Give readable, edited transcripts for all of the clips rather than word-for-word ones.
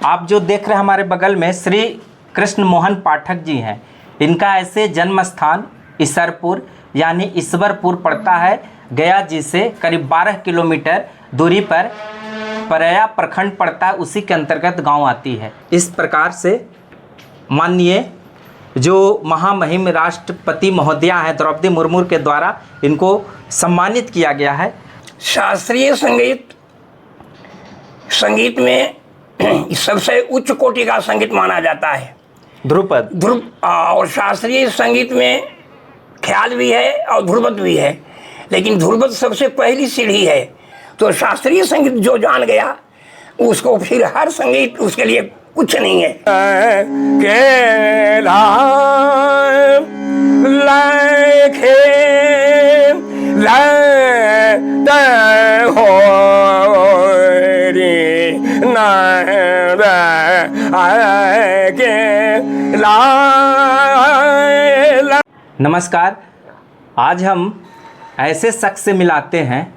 आप जो देख रहे हैं हमारे बगल में श्री कृष्ण मोहन पाठक जी हैं। इनका ऐसे जन्म स्थान ईसरपुर यानी ईश्वरपुर पड़ता है गया जी से करीब 12 किलोमीटर दूरी पर परैया प्रखंड पड़ता है, उसी के अंतर्गत गांव आती है। इस प्रकार से माननीय जो महामहिम राष्ट्रपति महोदया हैं द्रौपदी मुर्मू के द्वारा इनको सम्मानित किया गया है। शास्त्रीय संगीत में सबसे उच्च कोटि का संगीत माना जाता है ध्रुपद। और शास्त्रीय संगीत में ख्याल भी है और ध्रुपद भी है, लेकिन ध्रुपद सबसे पहली सीढ़ी है। तो शास्त्रीय संगीत जो जान गया उसको फिर हर संगीत उसके लिए कुछ नहीं है। नमस्कार, आज हम ऐसे शख्स से मिलाते हैं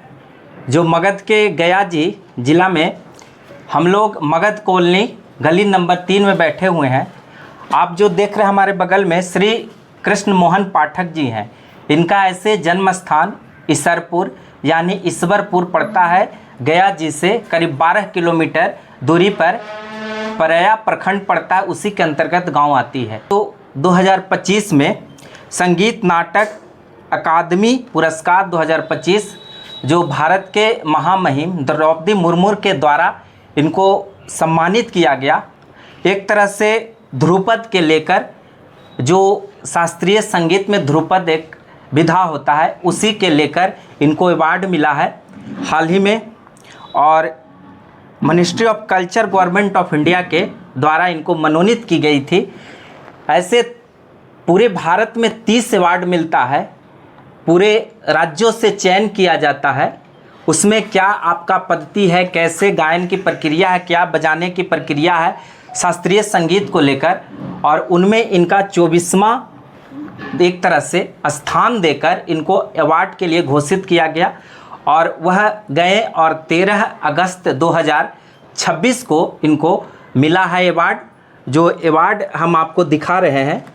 जो मगध के गया जी जिला में हम लोग मगध कॉलोनी गली नंबर 3 में बैठे हुए हैं। आप जो देख रहे हैं हमारे बगल में श्री कृष्ण मोहन पाठक जी हैं। इनका ऐसे जन्म स्थान ईसरपुर यानी ईश्वरपुर पड़ता है गया जी से करीब 12 किलोमीटर दूरी पर परैया प्रखंड पड़ता है, उसी के अंतर्गत गांव आती है। तो 2025 में संगीत नाटक अकादमी पुरस्कार 2025 जो भारत के महामहिम द्रौपदी मुर्मू के द्वारा इनको सम्मानित किया गया। एक तरह से ध्रुपद के लेकर जो शास्त्रीय संगीत में ध्रुपद एक विधा होता है उसी के लेकर इनको अवार्ड मिला है हाल ही में। और ministry of culture government of India के द्वारा इनको मनोनीत की गई थी। ऐसे पूरे भारत में 30 अवार्ड मिलता है, पूरे राज्यों से चयन किया जाता है। उसमें क्या आपका पद्धति है, कैसे गायन की प्रक्रिया है, क्या बजाने की प्रक्रिया है शास्त्रीय संगीत को लेकर, और उनमें इनका 24वां एक तरह से स्थान देकर इनको अवार्ड के लिए घोषित किया गया। और वह गए और 13 अगस्त 2026 को इनको मिला है अवार्ड। जो अवार्ड हम आपको दिखा रहे हैं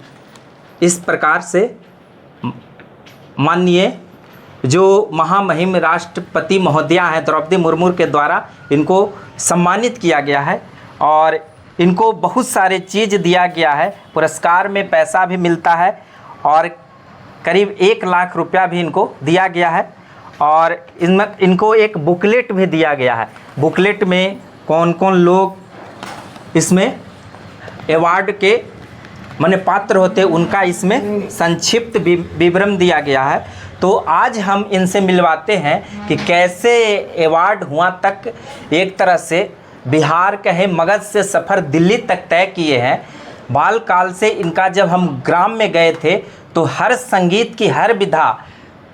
इस प्रकार से माननीय जो महामहिम राष्ट्रपति महोदया हैं द्रौपदी मुर्मू के द्वारा इनको सम्मानित किया गया है। और इनको बहुत सारे चीज़ दिया गया है, पुरस्कार में पैसा भी मिलता है और करीब 1 लाख रुपया भी इनको दिया गया है। और इनको एक बुकलेट भी दिया गया है। बुकलेट में कौन कौन लोग इसमें अवार्ड के माने पात्र होते उनका इसमें संक्षिप्त विवरण दिया गया है। तो आज हम इनसे मिलवाते हैं कि कैसे अवार्ड हुआ तक एक तरह से बिहार कहे मगध से सफ़र दिल्ली तक तय किए हैं। बाल काल से इनका जब हम ग्राम में गए थे तो हर संगीत की हर विधा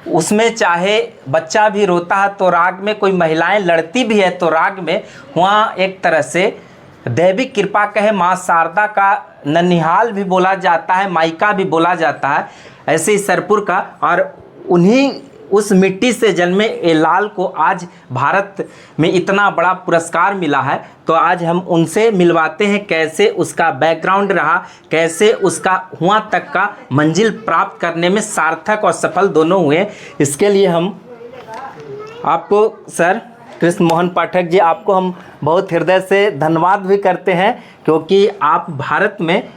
उसमें, चाहे बच्चा भी रोता है तो राग में, कोई महिलाएं लड़ती भी है तो राग में, वहाँ एक तरह से दैविक कृपा कहे माँ शारदा का ननिहाल भी बोला जाता है, मायका भी बोला जाता है ऐसे ही सरपुर का। और उन्हीं उस मिट्टी से जन्मे ए लाल को आज भारत में इतना बड़ा पुरस्कार मिला है। तो आज हम उनसे मिलवाते हैं कैसे उसका बैकग्राउंड रहा, कैसे उसका हुआ तक का मंजिल प्राप्त करने में सार्थक और सफल दोनों हुए। इसके लिए हम आपको सर कृष्ण मोहन पाठक जी, आपको हम बहुत हृदय से धन्यवाद भी करते हैं, क्योंकि आप भारत में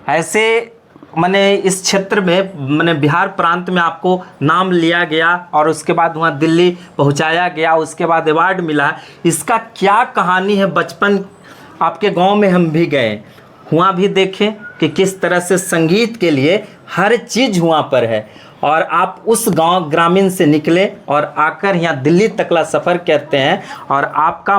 ऐसे माने इस क्षेत्र में माने बिहार प्रांत में आपको नाम लिया गया और उसके बाद वहाँ दिल्ली पहुँचाया गया, उसके बाद अवार्ड मिला। इसका क्या कहानी है? बचपन आपके गांव में हम भी गए, वहाँ भी देखें कि किस तरह से संगीत के लिए हर चीज़ वहाँ पर है। और आप उस गांव ग्रामीण से निकले और आकर यहाँ दिल्ली तकला सफ़र करते हैं और आपका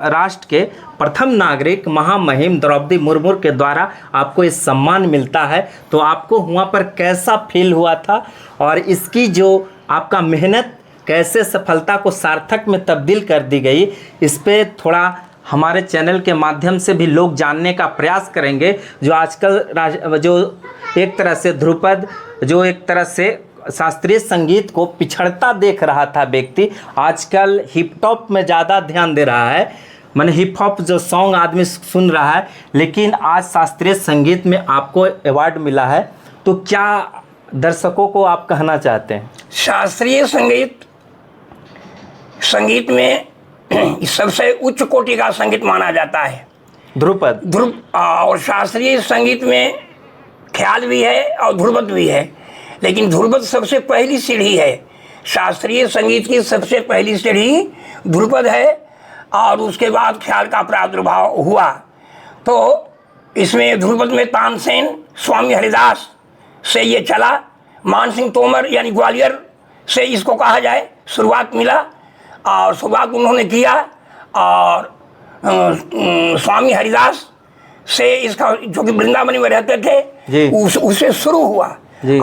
राष्ट्र के प्रथम नागरिक महामहिम द्रौपदी मुर्मू के द्वारा आपको इस सम्मान मिलता है। तो आपको वहाँ पर कैसा फील हुआ था और इसकी जो आपका मेहनत कैसे सफलता को सार्थक में तब्दील कर दी गई, इस पर थोड़ा हमारे चैनल के माध्यम से भी लोग जानने का प्रयास करेंगे। जो आजकल जो एक तरह से ध्रुपद, जो एक तरह से शास्त्रीय संगीत को पिछड़ता देख रहा था व्यक्ति, आजकल हिप हॉप में ज़्यादा ध्यान दे रहा है मैंने हिप हॉप जो सॉन्ग आदमी सुन रहा है, लेकिन आज शास्त्रीय संगीत में आपको अवार्ड मिला है, तो क्या दर्शकों को आप कहना चाहते हैं? शास्त्रीय संगीत में सबसे उच्च कोटि का संगीत माना जाता है ध्रुपद। और शास्त्रीय संगीत में ख्याल भी है और ध्रुपद भी है, लेकिन ध्रुपद सबसे पहली सीढ़ी है। शास्त्रीय संगीत की सबसे पहली सीढ़ी ध्रुपद है और उसके बाद ख्याल का प्रादुर्भाव हुआ। तो इसमें ध्रुपद में तानसेन, स्वामी हरिदास से ये चला, मान सिंह तोमर यानी ग्वालियर से इसको कहा जाए शुरुआत मिला, और शुरुआत उन्होंने किया। और स्वामी हरिदास से इसका, जो कि वृंदावन में रहते थे, उससे शुरू हुआ।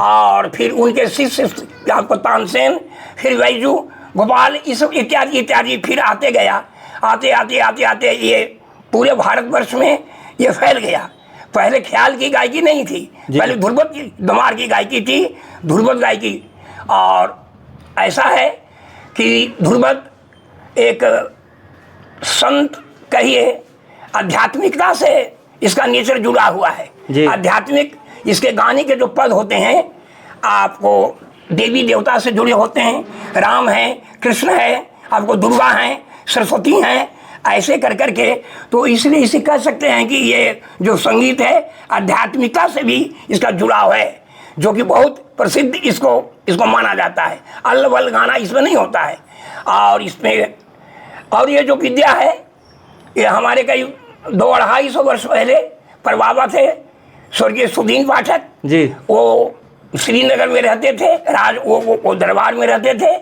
और फिर उनके शिष्य आपको तानसेन, फिर बैजू, गोपाल, इस इत्यादि इत्यादि फिर आते गया। आते आते आते आते ये पूरे भारतवर्ष में ये फैल गया। पहले ख्याल की गायकी नहीं थी, पहले ध्रुपद की, दमार की गायकी थी, ध्रुपद गायकी। और ऐसा है कि ध्रुपद एक संत कहिए, आध्यात्मिकता से इसका नेचर जुड़ा हुआ है। आध्यात्मिक, इसके गाने के जो पद होते हैं आपको देवी देवता से जुड़े होते हैं, राम है, कृष्ण है, आपको दुर्गा हैं, सरस्वती हैं, ऐसे कर कर के। तो इसलिए इसे कह सकते हैं कि ये जो संगीत है आध्यात्मिकता से भी इसका जुड़ाव है, जो कि बहुत प्रसिद्ध इसको माना जाता है। अल्ल बल्ल गाना इसमें नहीं होता है। और इसमें, और ये जो विद्या है, ये हमारे करीब 200-250 वर्ष पहले परबाबा थे स्वर्गीय सुदीन पाठक जी, वो श्रीनगर में रहते थे, वो दरबार में रहते थे।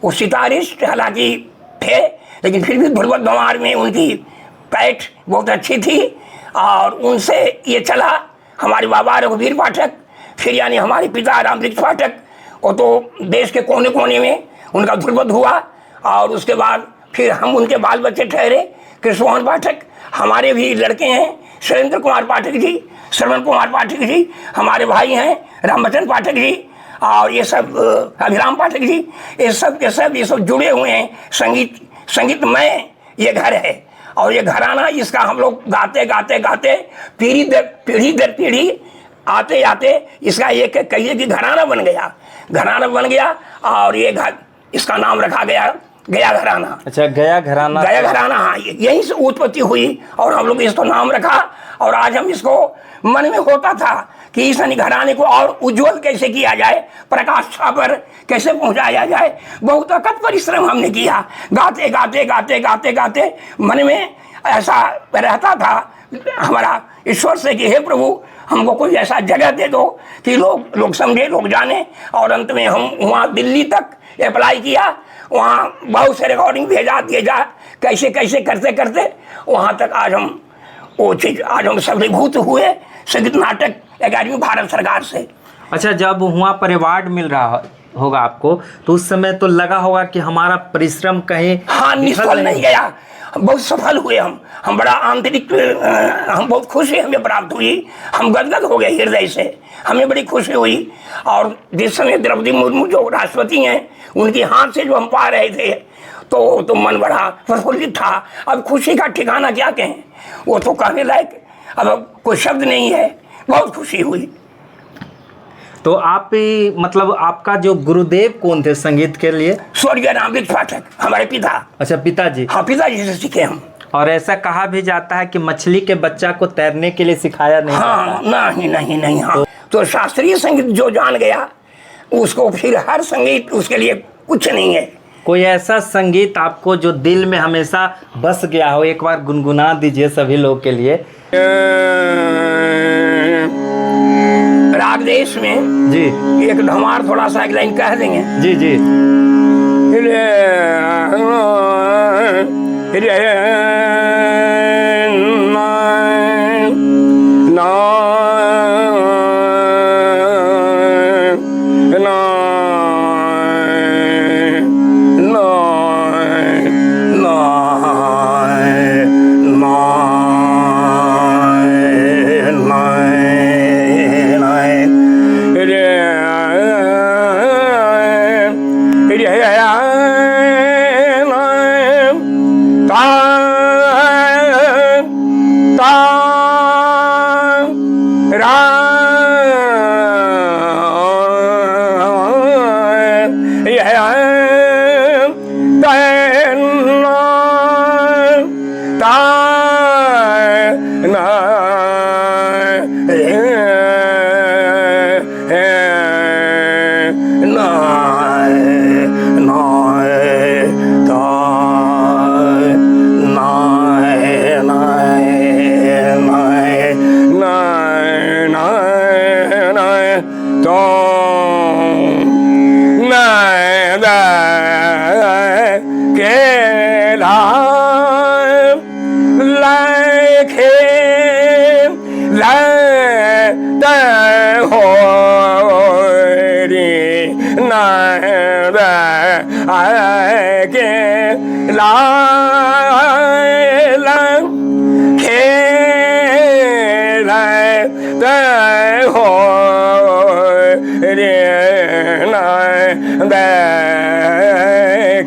वो सितारिस्ट हालांकि थे, लेकिन फिर भी ध्रुपद दमार में उनकी पैठ बहुत अच्छी थी। और उनसे ये चला हमारे बाबा रघुवीर पाठक, फिर यानी हमारे पिता रामवृक्ष पाठक, वो तो देश के कोने कोने में उनका ध्रुपद हुआ। और उसके बाद फिर हम उनके बाल बच्चे ठहरे, कृष्णमोहन पाठक, हमारे भी लड़के हैं, शैलेंद्र कुमार पाठक जी, श्रवण कुमार पाठक जी, हमारे भाई हैं रामबचन पाठक जी, और ये सब अभिराम पाठक जी, ये सब के सब ये सब जुड़े हुए हैं। संगीतमय ये घर है। और ये घराना, इसका हम लोग गाते गाते गाते पीढ़ी दर पीढ़ी आते आते इसका एक कहिए कि घराना बन गया। और ये घर, इसका नाम रखा गया गया घराना। अच्छा, गया घराना। हाँ, यहीं से उत्पत्ति हुई और हम लोग इसको नाम रखा। और आज हम इसको, मन में होता था कि इस घराने को और उज्जवल कैसे किया जाए, प्रकाष्ठा पर कैसे पहुंचाया जाए। बहुत अकथ परिश्रम हमने किया, गाते गाते गाते गाते गाते मन में ऐसा रहता था हमारा ईश्वर से कि हे प्रभु, हमको कोई ऐसा जगह दे दो कि लोग समझे, लोग जाने। और अंत में हम वहाँ दिल्ली तक अप्लाई किया, वहाँ बहुत से रिकॉर्डिंग भेजा, कैसे कैसे करते करते वहाँ तक आज हम वो चीज़, आज हम सफलीभूत हुए संगीत नाटक अकादमी भारत सरकार से। अच्छा, जब वहाँ पर अवार्ड मिल रहा होगा आपको, तो उस समय तो लगा होगा कि हमारा परिश्रम कहीं निष्फल नहीं गया, बहुत सफल हुए हम बड़ा आंतरिक, हम बहुत खुशी हमें प्राप्त हुई, हम गदगद हो गए हृदय से, हमें बड़ी खुशी हुई। और जिस समय द्रौपदी मुर्मू जो राष्ट्रपति हैं, उनके हाथ से जो हम पा रहे थे, तो मन बड़ा प्रफुल्लित था। अब खुशी का ठिकाना क्या कहें, वो तो कहने लायक अब कोई शब्द नहीं है, बहुत खुशी हुई। तो आप, मतलब आपका जो गुरुदेव कौन थे संगीत के लिए? स्वर्गीय रामवृक्ष पाठक, हमारे पिता। अच्छा, पिताजी। हाँ, पिताजी से सीखे हम। और ऐसा कहा भी जाता है कि मछली के बच्चा को तैरने के लिए सिखाया नहीं जाता। नहीं। हाँ, तो शास्त्रीय संगीत जो जान गया उसको फिर हर संगीत उसके लिए कुछ नहीं है। कोई ऐसा संगीत आपको जो दिल में हमेशा बस गया हो, एक बार गुनगुना दीजिए सभी लोग के लिए। राग देश में जी एक धमार थोड़ा सा एक लाइन कह देंगे। जी जी। के लाल खेल हो रे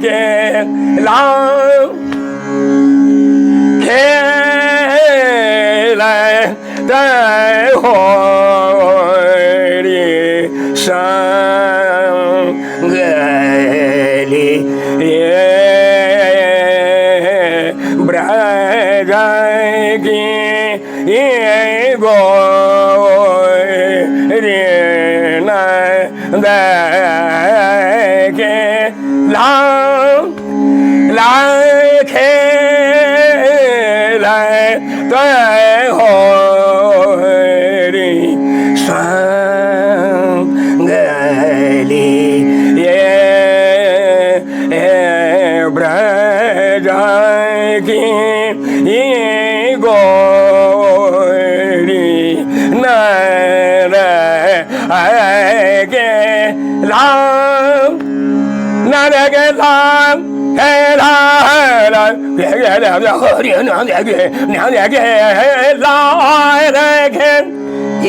के लाल खेल हो रे संगली ब्रज की गो रे के लाखे हो रे संगली ब्रज की गोरी नर के लाम नर के लाम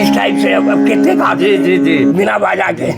इस टाइप से अब कितने गा जी जी जी बिना बाजा के